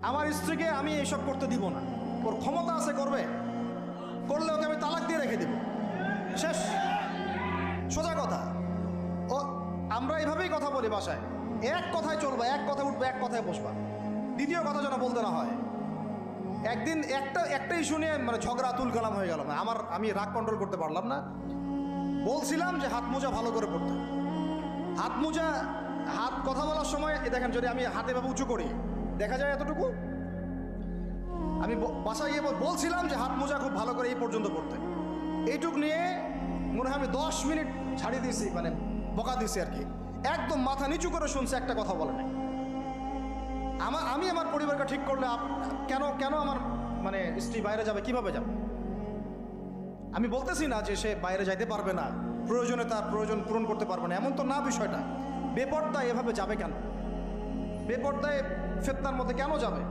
আমার স্ত্রীকে আমি এইসব করতে দিব না। ওর ক্ষমতা আছে, করবে, করলে ওকে আমি তালাক দিয়ে রেখে দেব, শেষ, সোজা কথা। ও আমরা এইভাবেই কথা বলি বাসায়, এক কথায় চলবা, এক কথায় উঠবা, এক কথায় বসবা, দ্বিতীয় কথা যেন বলতে না হয়। একদিন একটা ইস্যু নিয়ে মানে ঝগড়া তুলকালাম হয়ে গেল, আমি রাগ কন্ট্রোল করতে পারলাম না। বলছিলাম যে হাত মোজা ভালো করে পড়তে, হাত মোজা, হাত কথা বলার সময় দেখেন যদি আমি হাতে ভাবে উঁচু করি দেখা যায় এতটুকু। আমি বাসায় গিয়ে বলছিলাম যে হাত মোজা খুব ভালো করে এই পর্যন্ত পড়তে, এইটুক নিয়ে মনে হয় আমি 10 মিনিট ছাড়িয়ে দিয়েছি, মানে বকা দিয়েছি আর কি। একদম মাথা নিচু করে শুনছে, একটা কথা বলে নাই। আমি আমার পরিবারকে ঠিক করলে কেন আমার মানে স্ত্রী বাইরে যাবে, কিভাবে যাবে? আমি বলতেছি না যে সে বাইরে যাইতে পারবে না, প্রয়োজনে তার প্রয়োজন পূরণ করতে পারবে না, এমন তো না বিষয়টা। বেপরদায় এভাবে যাবে কেন? বেপরদায় ফিতনার মধ্যে কেন যাবে?